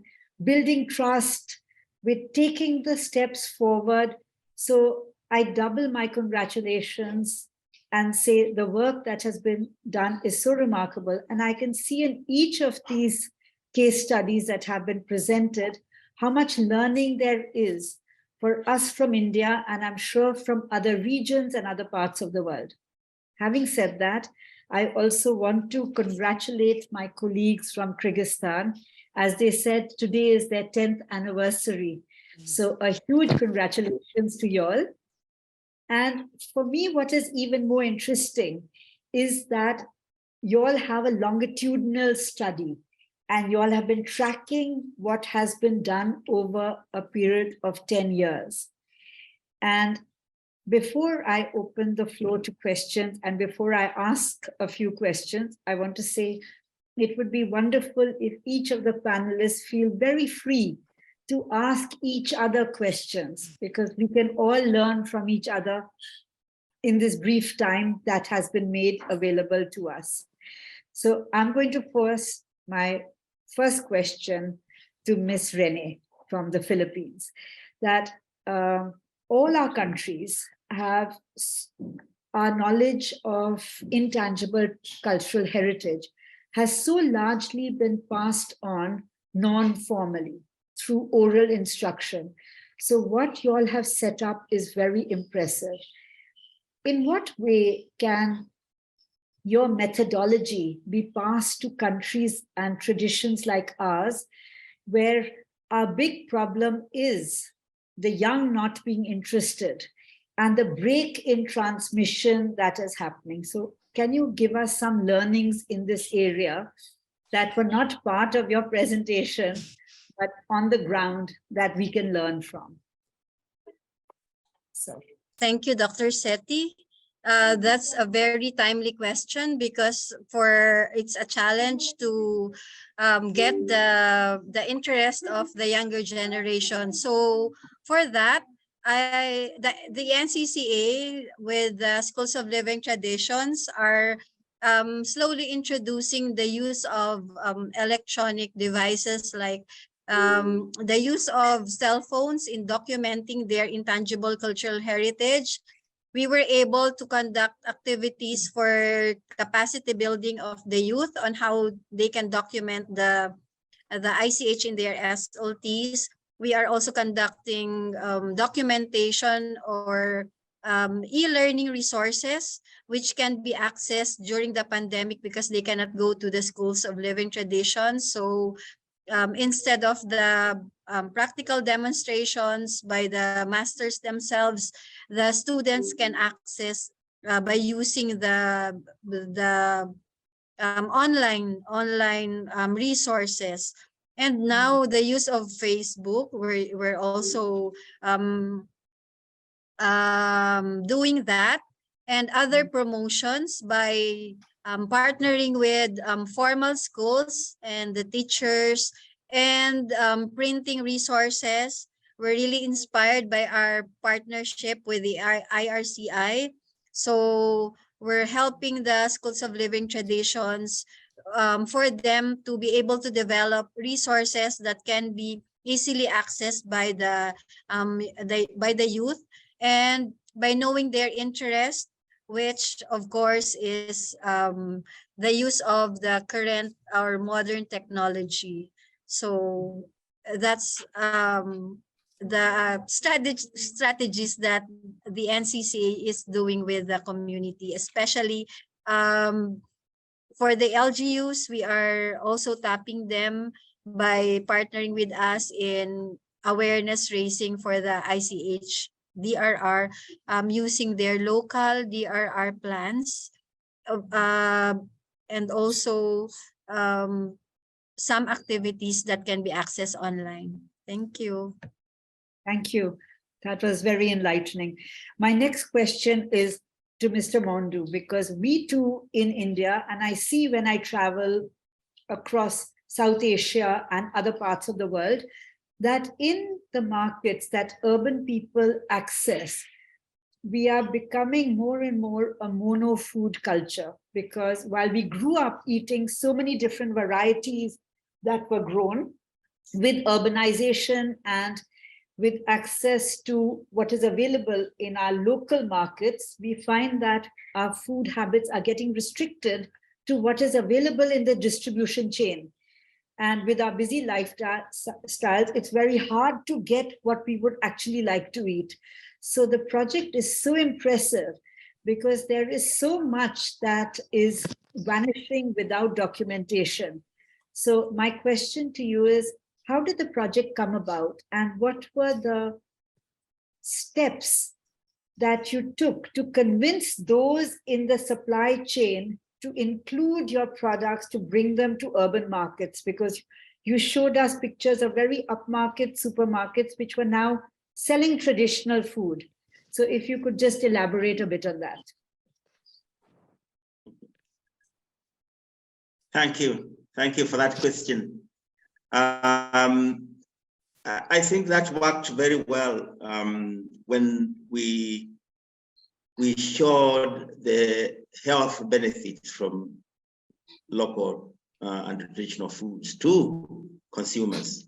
building trust, with taking the steps forward. So I double my congratulations and say the work that has been done is so remarkable. And I can see in each of these case studies that have been presented, how much learning there is for us from India, and I'm sure from other regions and other parts of the world. Having said that, I also want to congratulate my colleagues from Kyrgyzstan. As they said, today is their 10th anniversary. So a huge congratulations to you all. And for me, what is even more interesting is that you all have a longitudinal study and you all have been tracking what has been done over a period of 10 years. And before I open the floor to questions and before I ask a few questions, I want to say it would be wonderful if each of the panelists feel very free to ask each other questions, because we can all learn from each other in this brief time that has been made available to us. So I'm going to pose my first question to Miss Renee from the Philippines, that all our countries have our knowledge of intangible cultural heritage has so largely been passed on non-formally through oral instruction. So what you all have set up is very impressive. In what way can your methodology be passed to countries and traditions like ours, where our big problem is the young not being interested and the break in transmission that is happening? So can you give us some learnings in this area that were not part of your presentation, but on the ground that we can learn from? So.
Thank you, Dr. Sethi. That's a very timely question, because it's a challenge to get the interest of the younger generation. So for that, the NCCA with the Schools of Living Traditions are slowly introducing the use of electronic devices, like the use of cell phones in documenting their intangible cultural heritage. We were able to conduct activities for capacity building of the youth on how they can document the ICH in their SLTs. We are also conducting documentation or e-learning resources, which can be accessed during the pandemic because they cannot go to the Schools of Living Traditions. So instead of the practical demonstrations by the masters themselves, the students can access by using the online resources. And now the use of Facebook, we're also doing that, and other promotions by partnering with formal schools and the teachers, and printing resources. We're really inspired by our partnership with the IRCI. So we're helping the Schools of Living Traditions for them to be able to develop resources that can be easily accessed by the youth, and by knowing their interest, which of course is the use of the current or modern technology. So that's the strategies that the NCCA is doing with the community, especially for the LGUs. We are also tapping them by partnering with us in awareness raising for the ICH DRR, using their local DRR plans, and also some activities that can be accessed online. Thank you.
Thank you. That was very enlightening. My next question is to Mr. Maundu, because we too in India, and I see when I travel across South Asia and other parts of the world, that in the markets that urban people access, we are becoming more and more a mono food culture, because while we grew up eating so many different varieties that were grown, with urbanization and with access to what is available in our local markets, we find that our food habits are getting restricted to what is available in the distribution chain. And with our busy lifestyles, it's very hard to get what we would actually like to eat. So the project is so impressive because there is so much that is vanishing without documentation. So my question to you is, how did the project come about, and what were the steps that you took to convince those in the supply chain to include your products, to bring them to urban markets? Because you showed us pictures of very upmarket supermarkets which were now selling traditional food. So if you could just elaborate a bit on that.
Thank you. Thank you for that question. I think that worked very well when we showed the health benefits from local and traditional foods to consumers.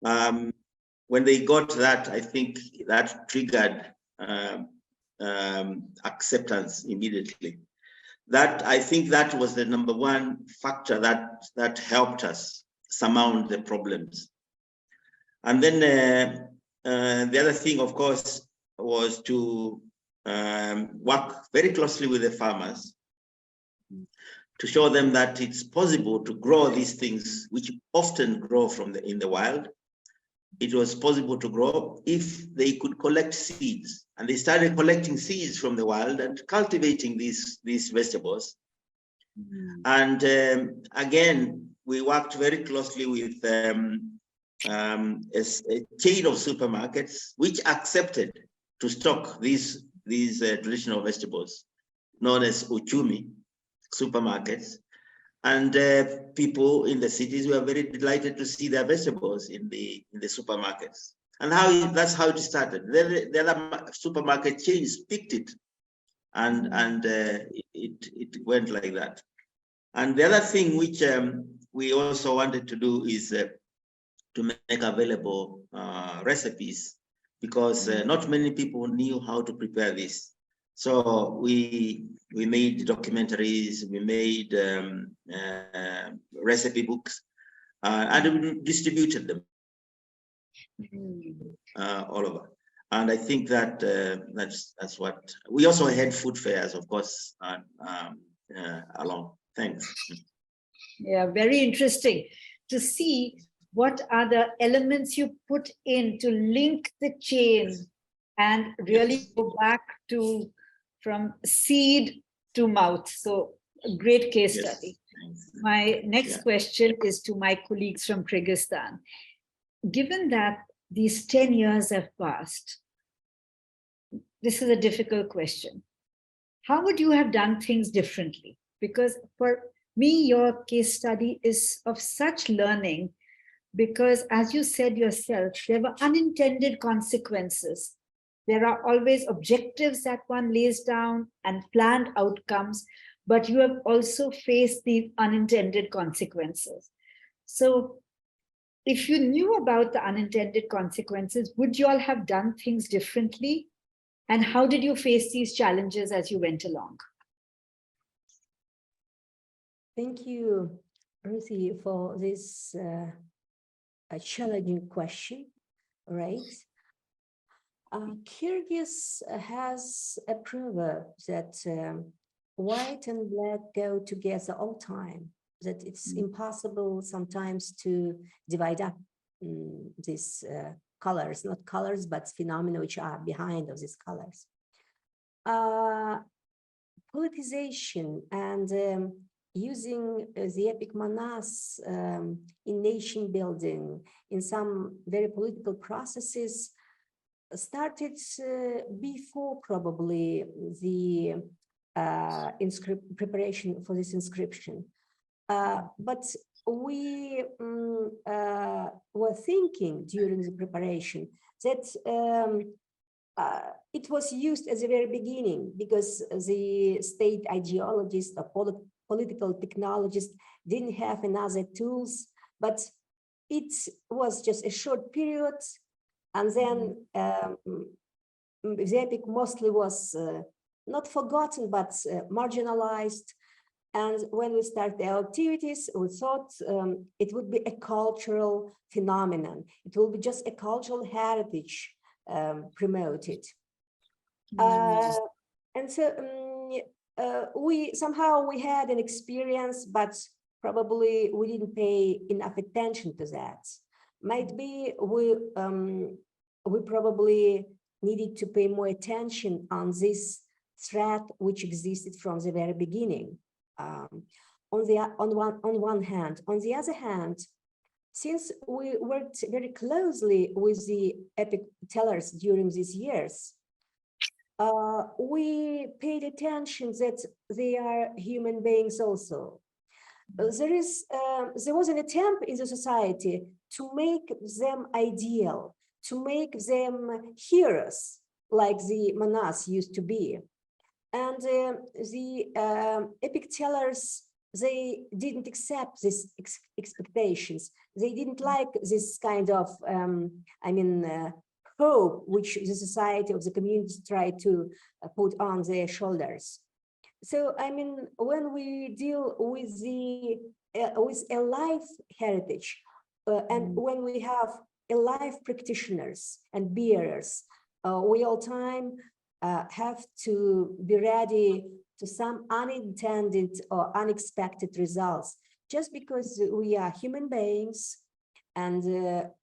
when they got that, I think that triggered acceptance immediately. That I think that was the number one factor that helped us surmount the problems. And then the other thing, of course, was to work very closely with the farmers to show them that it's possible to grow these things, which often grow in the wild. It was possible to grow if they could collect seeds. And they started collecting seeds from the wild and cultivating these vegetables. And again, we worked very closely with a chain of supermarkets which accepted to stock these traditional vegetables known as uchumi supermarkets. And people in the cities were very delighted to see their vegetables in the supermarkets. And that's how it started. The other supermarket chains picked it, and it went like that. And the other thing which we also wanted to do is to make available recipes, because not many people knew how to prepare this. So we made documentaries, we made recipe books, and we distributed them all over. And I think that that's what we also had food fairs, of course, along. Thanks.
Yeah, very interesting to see what are the elements you put in to link the chain and really go back to from seed to mouth. So a great case study. My next question is to my colleagues from Kyrgyzstan. Given that these 10 years have passed, this is a difficult question. How would you have done things differently? Because for me, your case study is of such learning, because as you said yourself, there were unintended consequences. There are always objectives that one lays down and planned outcomes, but you have also faced the unintended consequences. So if you knew about the unintended consequences, would you all have done things differently? And how did you face these challenges as you went along?
Thank you, Ruthie, for this a challenging question, right? Kyrgyz has a proverb that white and black go together all time, that it's impossible sometimes to divide up these colors, not colors, but phenomena which are behind of these colors. Politicization and using the epic manas in nation building, in some very political processes, started before probably the preparation for this inscription. But we were thinking during the preparation that it was used at the very beginning, because the state ideologists or political technologists didn't have another tools, but it was just a short period. And then the epic mostly was not forgotten, but marginalized. And when we started our activities, we thought it would be a cultural phenomenon. It will be just a cultural heritage promoted. And so we had an experience, but probably we didn't pay enough attention to that. Might be we probably needed to pay more attention on this threat which existed from the very beginning. On one hand, on the other hand, since we worked very closely with the epic tellers during these years, we paid attention that they are human beings also. There was an attempt in the society to make them ideal, to make them heroes, like the manas used to be. And the epic tellers they didn't accept these expectations. They didn't like this kind of, hope which the society of the community tried to put on their shoulders. So, when we deal with with a life heritage, and when we have a life practitioners and bearers, we all time have to be ready to some unintended or unexpected results, just because we are human beings. And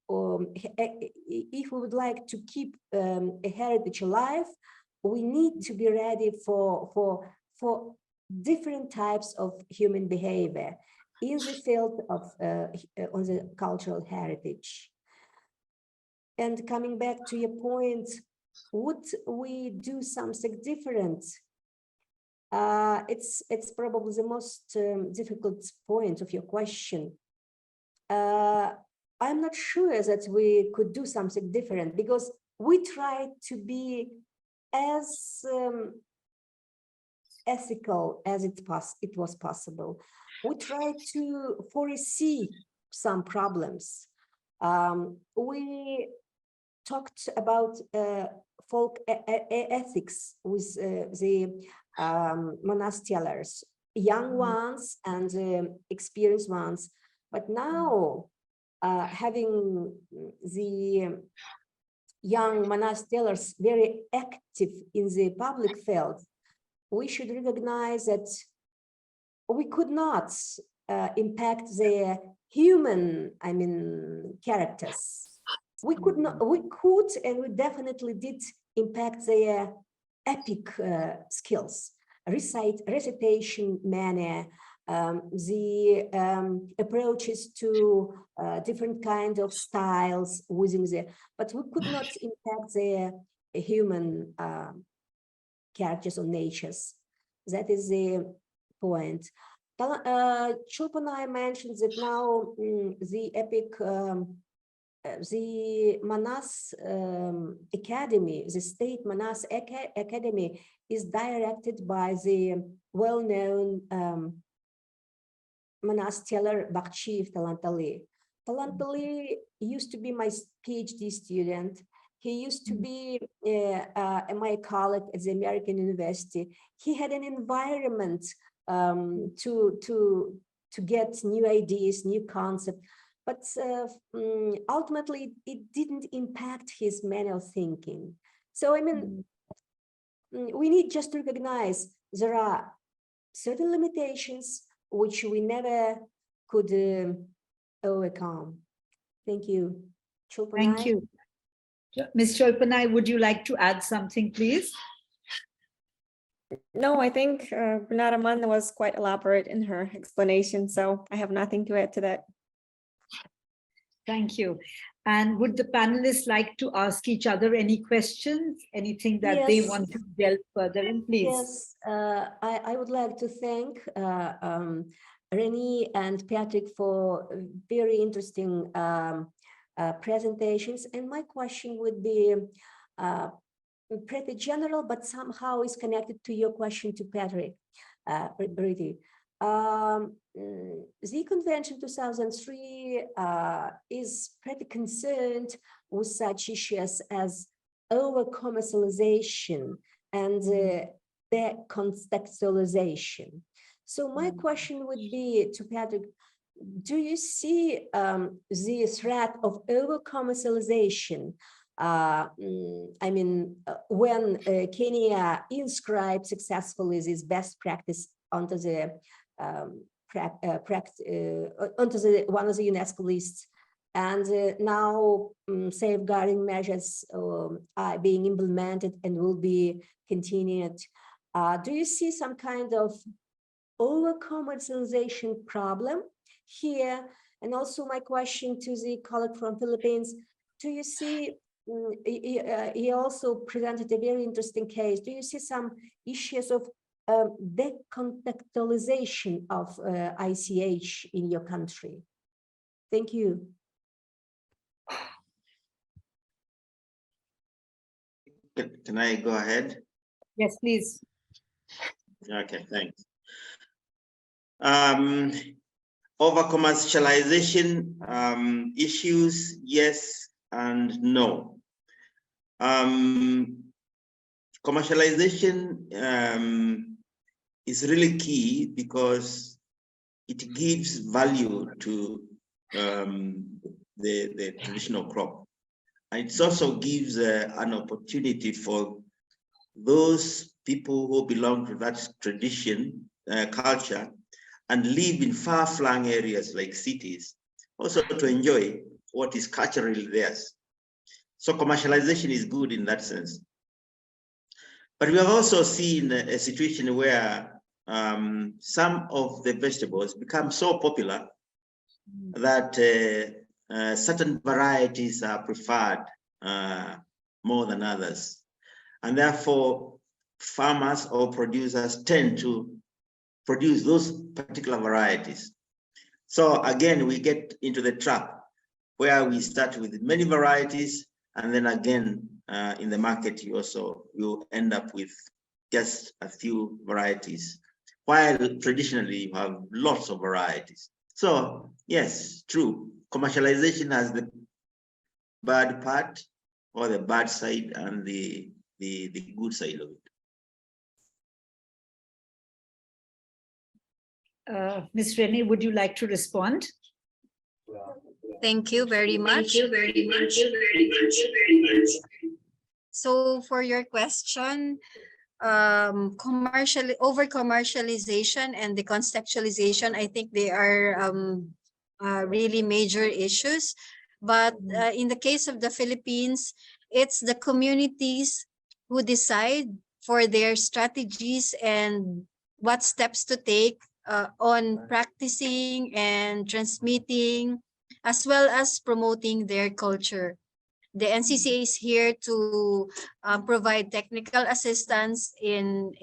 if we would like to keep a heritage alive, we need to be ready for different types of human behavior in the field of on the cultural heritage. And coming back to your point, would we do something different? It's probably the most difficult point of your question. I'm not sure that we could do something different, because we try to be as ethical as it was possible. We try to foresee some problems. We talked about folk ethics with the monastiers, young ones and experienced ones. But now, having the young monastiers very active in the public field, we should recognize that we could not impact their human, characters. We could and we definitely did impact their epic skills, recitation manner, the approaches to different kinds of styles within the, but we could not impact their human characters or natures. That is the point. Cholponai mentioned that now the epic, the Manas Academy, the State Manas Academy, is directed by the well-known Manas teller Bakhchiyev Talantali. Talantali used to be my PhD student. He used to be my colleague at the American University. He had an environment to get new ideas, new concepts, but ultimately it didn't impact his manner of thinking. So we need just to recognize there are certain limitations which we never could overcome. Thank you. Cholponai.
Thank you. Ms. Cholponai, would you like to add something, please?
No, I think Gulnara Manna was quite elaborate in her explanation, so I have nothing to add to that.
Thank you. And would the panelists like to ask each other any questions, anything that they want to delve further in, please?
Yes, I would like to thank Renee and Patrick for very interesting presentations. And my question would be pretty general, but somehow is connected to your question to Patrick, Ritu. The Convention 2003 is pretty concerned with such issues as over-commercialization and decontextualization. So my question would be to Patrick, do you see the threat of over-commercialization when Kenya inscribed successfully this best practice onto the one of the UNESCO lists, and now safeguarding measures are being implemented and will be continued. Do you see some kind of over-commercialization problem here? And also my question to the colleague from Philippines, do you see, he also presented a very interesting case, do you see some issues of decontextualization of ICH in your country? Thank you.
Can I go ahead?
Yes, please.
Okay, thanks. Over commercialization issues, yes and no. Commercialization is really key because it gives value to the traditional crop. And it also gives an opportunity for those people who belong to that tradition, culture, and live in far-flung areas like cities, also to enjoy what is culturally theirs. So commercialization is good in that sense. But we have also seen a situation where some of the vegetables become so popular that certain varieties are preferred more than others. And therefore, farmers or producers tend to produce those particular varieties. So again, we get into the trap where we start with many varieties, and then again, in the market, you end up with just a few varieties, while traditionally you have lots of varieties. So yes, true, commercialization has the bad part or the bad side and the good side of it.
Ms. Renee, would you like to respond?
Thank you very much. So for your question, over commercialization and the contextualization, I think they are really major issues. But in the case of the Philippines, it's the communities who decide for their strategies and what steps to take on practicing and transmitting, as well as promoting their culture. The NCCA is here to provide technical assistance in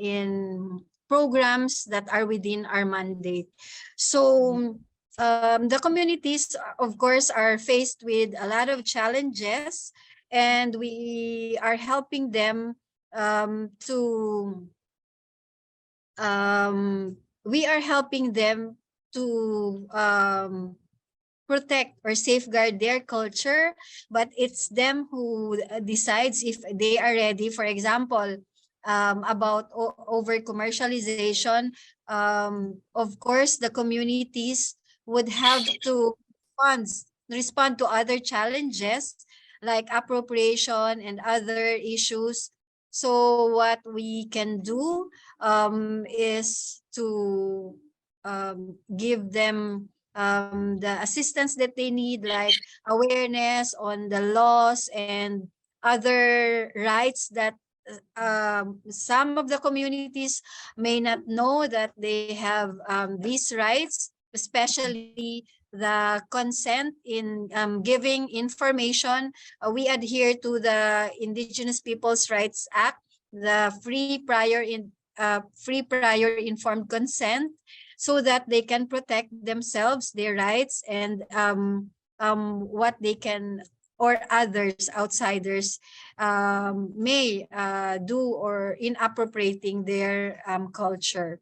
programs that are within our mandate. So the communities, of course, are faced with a lot of challenges, and we are helping them to protect or safeguard their culture, but it's them who decides if they are ready. For example, about over commercialization, of course, the communities would have to respond to other challenges like appropriation and other issues. So what we can do is to give them the assistance that they need, like awareness on the laws and other rights that some of the communities may not know that they have these rights, especially the consent in giving information. We adhere to the Indigenous Peoples' Rights Act, the free prior informed consent, so that they can protect themselves, their rights, and what they can or others, outsiders, may do or in appropriating their culture.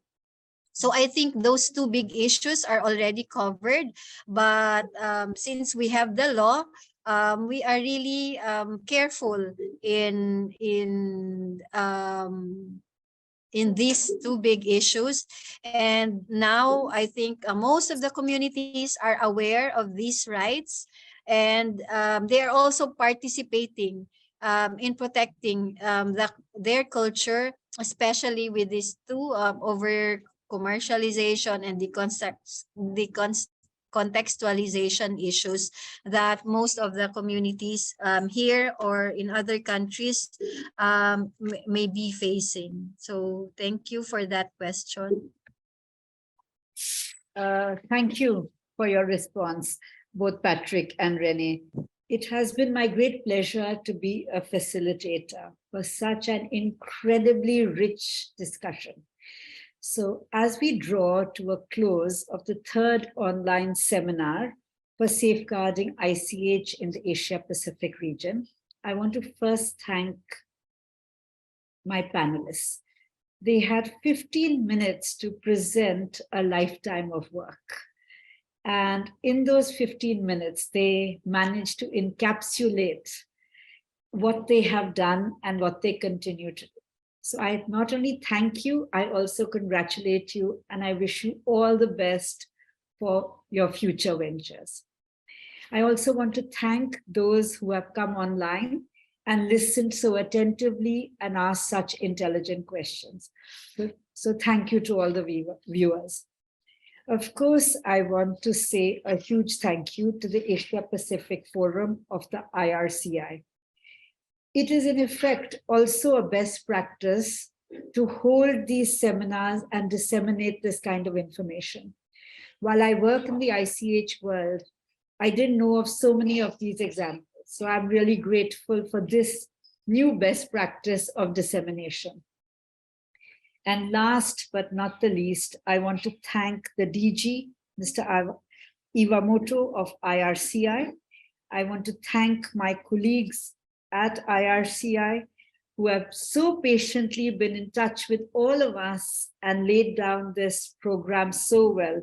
So I think those two big issues are already covered, but since we have the law, we are really careful in these two big issues. And now I think most of the communities are aware of these rights, and they are also participating in protecting their culture, especially with these two over commercialization and the contextualization issues that most of the communities here or in other countries may be facing. So thank you for that question.
Thank you for your response, both Patrick and Renee. It has been my great pleasure to be a facilitator for such an incredibly rich discussion. So as we draw to a close of the third online seminar for safeguarding ICH in the Asia-Pacific region, I want to first thank my panelists, they had 15 minutes to present a lifetime of work. And in those 15 minutes, they managed to encapsulate what they have done and what they continue to do. So I not only thank you, I also congratulate you, and I wish you all the best for your future ventures. I also want to thank those who have come online and listened so attentively and asked such intelligent questions. So thank you to all the viewers. Of course, I want to say a huge thank you to the Asia Pacific Forum of the IRCI. It is in effect also a best practice to hold these seminars and disseminate this kind of information. While I work in the ICH world, I didn't know of so many of these examples. So I'm really grateful for this new best practice of dissemination. And last but not the least, I want to thank the DG, Mr. Iwamoto of IRCI. I want to thank my colleagues at IRCI who have so patiently been in touch with all of us and laid down this program so well.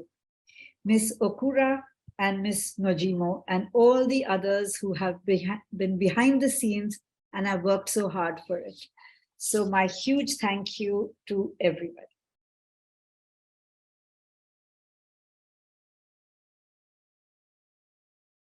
Ms. Okura and Ms. Nojimo and all the others who have been behind the scenes and have worked so hard for it. So my huge thank you to everybody.